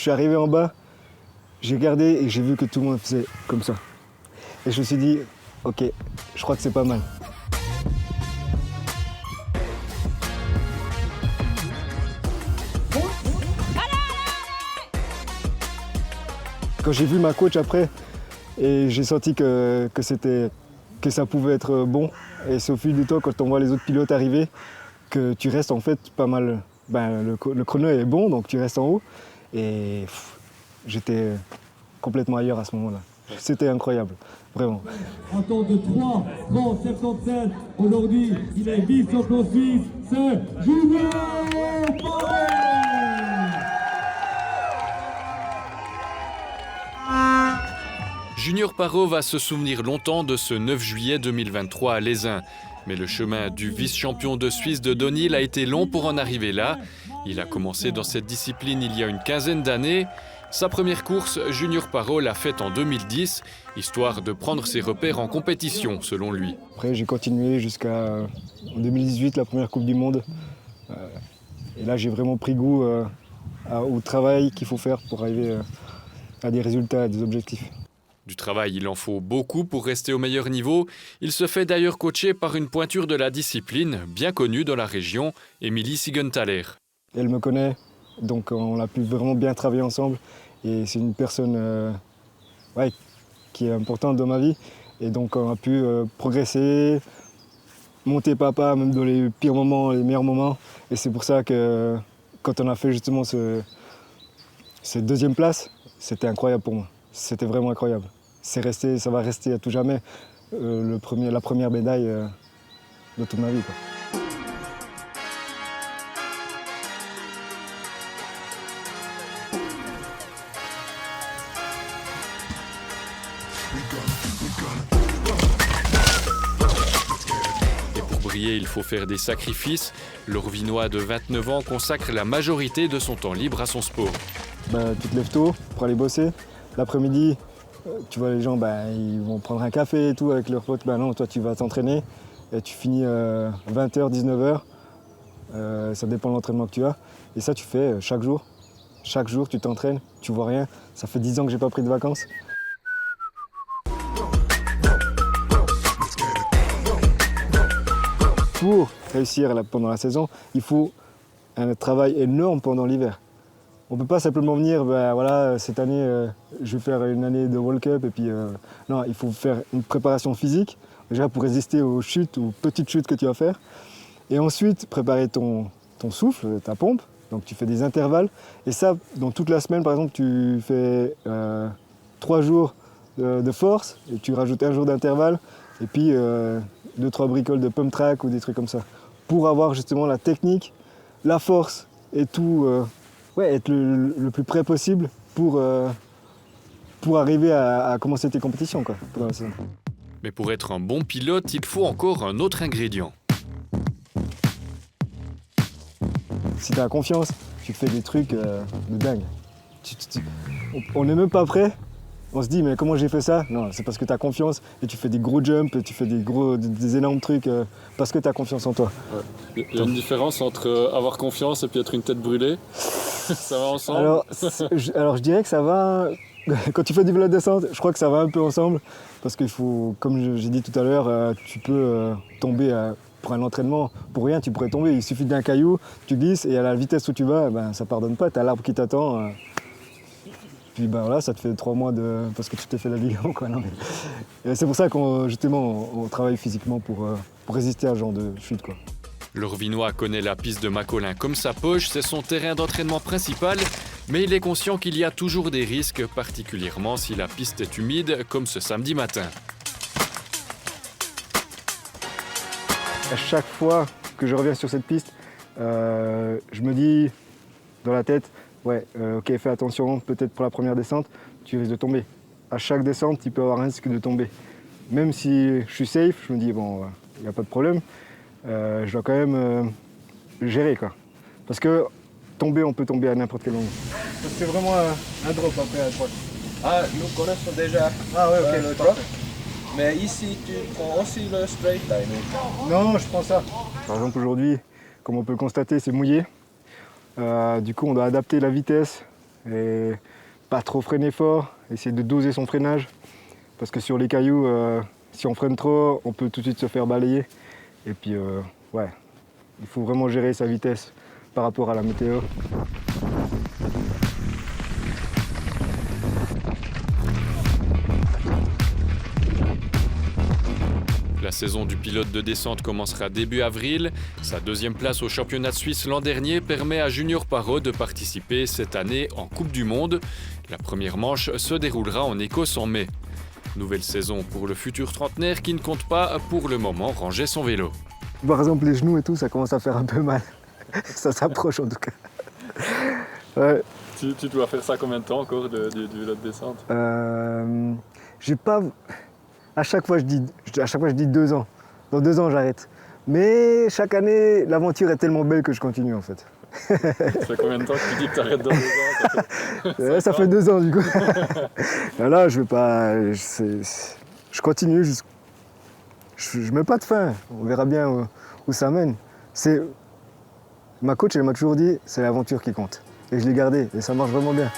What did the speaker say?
suis arrivé en bas, j'ai regardé et j'ai vu que tout le monde faisait comme ça. Et je me suis dit, ok, je crois que c'est pas mal. Quand j'ai vu ma coach après, et j'ai senti que ça pouvait être bon. Et c'est au fil du temps, quand on voit les autres pilotes arriver, que tu restes en fait pas mal. Le chrono est bon, donc tu restes en haut. Et j'étais complètement ailleurs à ce moment-là. C'était incroyable, vraiment. En temps de 3:30:77, aujourd'hui, il est vice-champion suisse, c'est Junior Paré. Junior Paré va se souvenir longtemps de ce 9 juillet 2023 à Lézin. Mais le chemin du vice-champion de Suisse de Downhill a été long pour en arriver là. Il a commencé dans cette discipline il y a une quinzaine d'années. Sa première course, Junior Paré l'a faite en 2010, histoire de prendre ses repères en compétition, selon lui. Après, j'ai continué jusqu'à 2018, la première Coupe du Monde. Et là, j'ai vraiment pris goût au travail qu'il faut faire pour arriver à des résultats, à des objectifs. Du travail, il en faut beaucoup pour rester au meilleur niveau. Il se fait d'ailleurs coacher par une pointure de la discipline, bien connue dans la région, Émilie Siegenthaler. Elle me connaît, donc on a pu vraiment bien travailler ensemble. Et c'est une personne qui est importante dans ma vie. Et donc on a pu progresser, monter papa, même dans les pires moments, les meilleurs moments. Et c'est pour ça que quand on a fait justement cette deuxième place, c'était incroyable pour moi. C'était vraiment incroyable. Ça va rester à tout jamais la première médaille de toute ma vie, quoi. Et pour briller, il faut faire des sacrifices. Le Rovinois de 29 ans consacre la majorité de son temps libre à son sport. Tu te lèves tôt pour aller bosser. L'après-midi, tu vois les gens, ils vont prendre un café et tout avec leurs potes. Non, toi tu vas t'entraîner et tu finis 20h, 19h. Ça dépend de l'entraînement que tu as. Et ça tu fais chaque jour. Chaque jour tu t'entraînes, tu vois rien. Ça fait 10 ans que j'ai pas pris de vacances. Pour réussir pendant la saison, il faut un travail énorme pendant l'hiver. On ne peut pas simplement venir, cette année, je vais faire une année de World Cup. Et puis, non, il faut faire une préparation physique, déjà pour résister aux chutes, aux petites chutes que tu vas faire. Et ensuite, préparer ton souffle, ta pompe. Donc, tu fais des intervalles. Et ça, dans toute la semaine, par exemple, tu fais 3 jours de force, et tu rajoutes 1 jour d'intervalle, et puis 2-3 bricoles de pump track ou des trucs comme ça. Pour avoir justement la technique, la force et tout. Être le plus près possible pour arriver à commencer tes compétitions, quoi, pendant la saison. Mais pour être un bon pilote, il faut encore un autre ingrédient. Si tu as confiance, tu fais des trucs de dingue. On n'est même pas prêt. On se dit, mais comment j'ai fait ça? Non, c'est parce que tu as confiance et tu fais des gros jumps, tu fais des énormes trucs parce que tu as confiance en toi. Ouais. Il y a une différence entre avoir confiance et puis être une tête brûlée. Ça va ensemble? Alors je dirais que ça va. Quand tu fais du vélo de descente, je crois que ça va un peu ensemble. Parce qu'il faut, comme j'ai dit tout à l'heure, tu peux tomber pour un entraînement. Pour rien, tu pourrais tomber. Il suffit d'un caillou, tu glisses et à la vitesse où tu vas, ça pardonne pas. Tu as l'arbre qui t'attend. Puis ça te fait 3 mois parce que tu t'es fait la ligature, quoi. C'est pour ça qu'on travaille physiquement pour résister à ce genre de chute, quoi. Le Rovinois connaît la piste de Macolin comme sa poche, c'est son terrain d'entraînement principal, mais il est conscient qu'il y a toujours des risques, particulièrement si la piste est humide, comme ce samedi matin. À chaque fois que je reviens sur cette piste, je me dis dans la tête, ok, fais attention, peut-être pour la première descente, tu risques de tomber. À chaque descente, tu peux avoir un risque de tomber. Même si je suis safe, je me dis, il n'y a pas de problème. Je dois quand même gérer, quoi. Parce que on peut tomber à n'importe quel moment. C'est vraiment un drop après à droite. Ah, nous connaissons déjà le drop. Mais ici, tu prends aussi le straight line. Non, je prends ça. Par exemple, aujourd'hui, comme on peut le constater, c'est mouillé. Du coup, on doit adapter la vitesse Et pas trop freiner fort, essayer de doser son freinage. Parce que sur les cailloux, si on freine trop, on peut tout de suite se faire balayer. Et puis, ouais, il faut vraiment gérer sa vitesse par rapport à la météo. La saison du pilote de descente commencera début avril. Sa deuxième place au championnat suisse l'an dernier permet à Junior Parot de participer cette année en Coupe du Monde. La première manche se déroulera en Écosse en mai. Nouvelle saison pour le futur trentenaire qui ne compte pas pour le moment ranger son vélo. Par exemple, les genoux et tout, ça commence à faire un peu mal. Ça s'approche en tout cas. Ouais. Tu dois faire ça combien de temps encore du vélo de descente? J'ai pas... À chaque fois, je dis 2 ans. Dans 2 ans, j'arrête. Mais chaque année, l'aventure est tellement belle que je continue en fait. Ça fait combien de temps que tu dis que tu arrêtes dans 2 ans? Ça fait 2 ans du coup. Là, je vais pas... Je continue jusqu'à... Je mets pas de fin. On verra bien où ça mène. Ma coach, elle m'a toujours dit, c'est l'aventure qui compte. Et je l'ai gardé et ça marche vraiment bien.